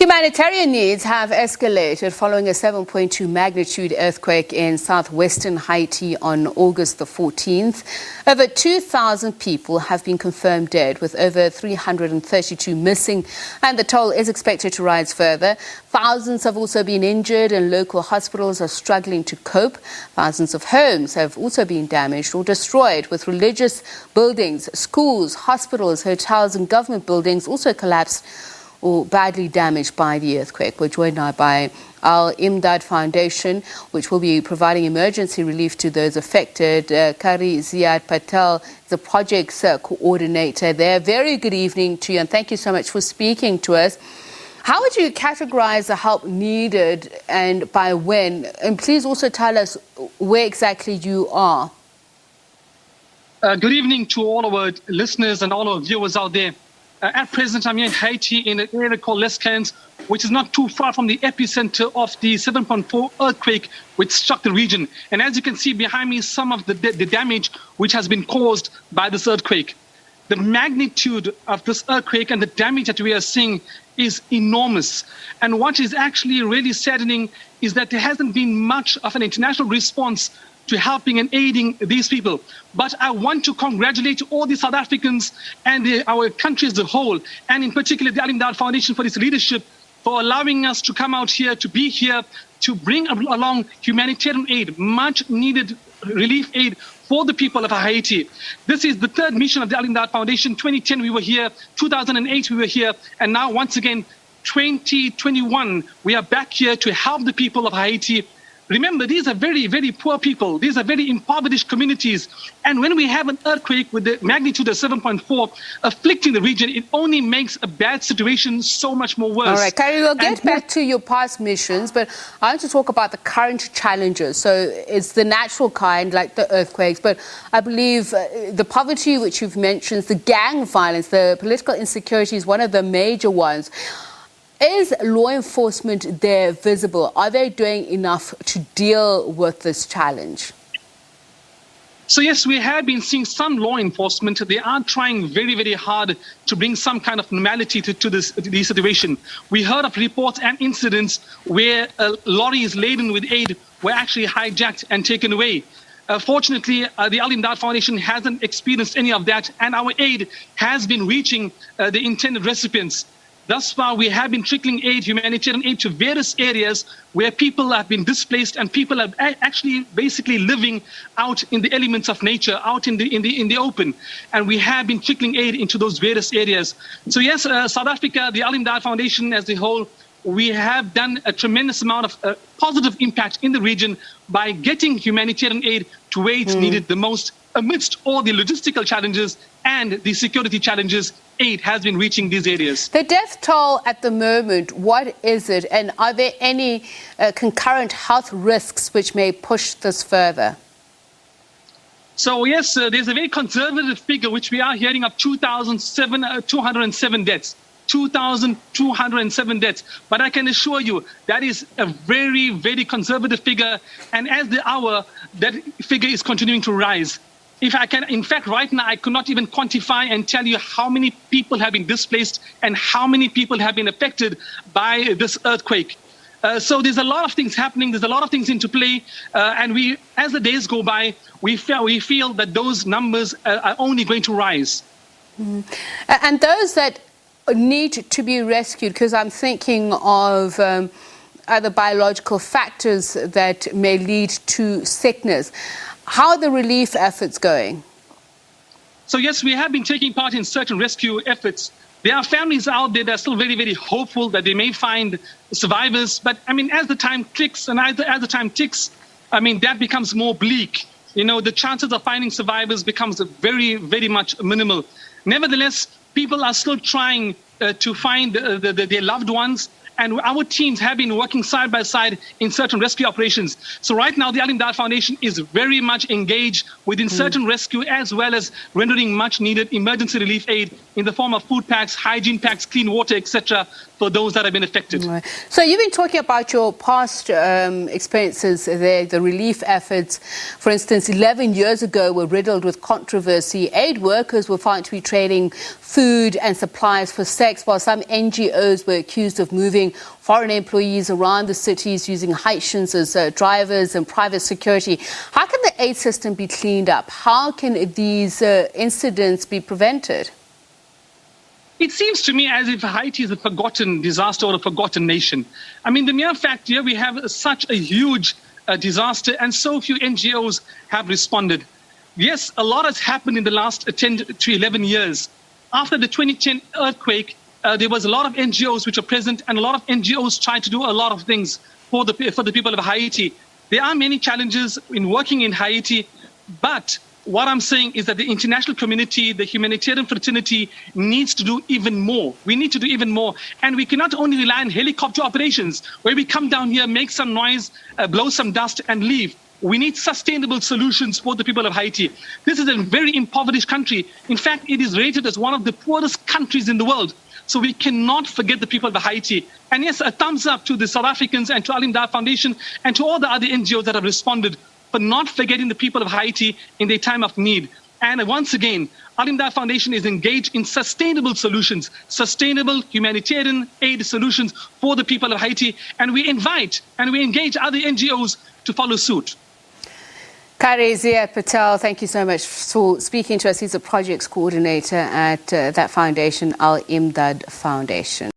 Humanitarian needs have escalated following a 7.2 magnitude earthquake in southwestern Haiti on August the 14th. Over 2,000 people have been confirmed dead, with over 332 missing, and the toll is expected to rise further. Thousands have also been injured, and local hospitals are struggling to cope. Thousands of homes have also been damaged or destroyed, with religious buildings, schools, hospitals, hotels and government buildings also collapsed or badly damaged by the earthquake. We're joined now by Al-Imdaad Foundation, which will be providing emergency relief to those affected. Qari Ziyaad Patel is the project's coordinator there. Very good evening to you, and thank you so much for speaking to us. How would you categorize the help needed and by when? And please also tell us where exactly you are. Good evening to all our listeners and all our viewers out there. At present, I'm here in Haiti in an area called Les Cans, which is not too far from the epicenter of the 7.4 earthquake which struck the region. And as you can see behind me, some of the damage which has been caused by this earthquake. The magnitude of this earthquake and the damage that we are seeing is enormous. And what is actually really saddening is that there hasn't been much of an international response to helping and aiding these people. But I want to congratulate all the South Africans and our country as a whole, and in particular the Al-Imdaad Foundation for its leadership, for allowing us to come out here, to be here, to bring along humanitarian aid, much needed relief aid for the people of Haiti. This is the third mission of the Al-Imdaad Foundation. 2010 we were here, 2008 we were here, and now once again 2021 we are back here to help the people of Haiti. Remember, these are very, very poor people. These are very impoverished communities. And when we have an earthquake with the magnitude of 7.4 afflicting the region, it only makes a bad situation so much more worse. All right, Qari, we'll get back to your past missions, but I want to talk about the current challenges. So it's the natural kind, like the earthquakes, but I believe the poverty, which you've mentioned, the gang violence, the political insecurity is one of the major ones. Is law enforcement there visible? Are they doing enough to deal with this challenge? So yes, we have been seeing some law enforcement. They are trying very, very hard to bring some kind of normality to this situation. We heard of reports and incidents where lorries laden with aid were actually hijacked and taken away. Fortunately, the Al-Imdaad Foundation hasn't experienced any of that, and our aid has been reaching the intended recipients. Thus far, we have been trickling aid, humanitarian aid, to various areas where people have been displaced and people are actually basically living out in the elements of nature, out in the open. And we have been trickling aid into those various areas. So yes, South Africa, the Al-Imdaad Foundation as a whole, we have done a tremendous amount of positive impact in the region by getting humanitarian aid to where it's needed the most. Amidst all the logistical challenges and the security challenges, aid has been reaching these areas. The death toll at the moment, what is it? And are there any concurrent health risks which may push this further? So yes, there's a very conservative figure which we are hearing of 2,207 deaths. 2,207 deaths. But I can assure you that is a very, very conservative figure. And as the hour, that figure is continuing to rise. If I can, in fact, right now, I could not even quantify and tell you how many people have been displaced and how many people have been affected by this earthquake. So there's a lot of things happening. There's a lot of things into play. And we, as the days go by, we feel that those numbers are only going to rise. And those that need to be rescued, because I'm thinking of other biological factors that may lead to sickness. How are the relief efforts going? So yes, we have been taking part in search and rescue efforts. There are families out there that are still very, very hopeful that they may find survivors. But I mean, as the time ticks, I mean, that becomes more bleak. You know, the chances of finding survivors becomes very, very much minimal. Nevertheless, people are still trying to find their loved ones. And our teams have been working side by side in search and rescue operations. So right now, the Al-Imdaad Foundation is very much engaged within search and rescue, as well as rendering much needed emergency relief aid in the form of food packs, hygiene packs, clean water, etc., for those that have been affected. Right. So you've been talking about your past experiences there, the relief efforts. For instance, 11 years ago were riddled with controversy. Aid workers were found to be trading food and supplies for context, while some NGOs were accused of moving foreign employees around the cities using Haitians as drivers and private security, how can the aid system be cleaned up? How can these incidents be prevented? It seems to me as if Haiti is a forgotten disaster or a forgotten nation. I mean, the mere fact here we have such a huge disaster and so few NGOs have responded. Yes, a lot has happened in the last 10 to 11 years. After the 2010 earthquake, there was a lot of NGOs which are present, and a lot of NGOs tried to do a lot of things for the people of Haiti. There are many challenges in working in Haiti, but what I'm saying is that the international community, the humanitarian fraternity needs to do even more. We need to do even more. And we cannot only rely on helicopter operations where we come down here, make some noise, blow some dust and leave. We need sustainable solutions for the people of Haiti. This is a very impoverished country. In fact, it is rated as one of the poorest countries in the world. So we cannot forget the people of Haiti. And yes, a thumbs up to the South Africans and to Al-Imdaad Foundation and to all the other NGOs that have responded for not forgetting the people of Haiti in their time of need. And once again, Al-Imdaad Foundation is engaged in sustainable solutions, sustainable humanitarian aid solutions for the people of Haiti. And we invite and we engage other NGOs to follow suit. Qari Ziyaad Patel, thank you so much for speaking to us. He's a projects coordinator at that foundation, Al-Imdaad Foundation.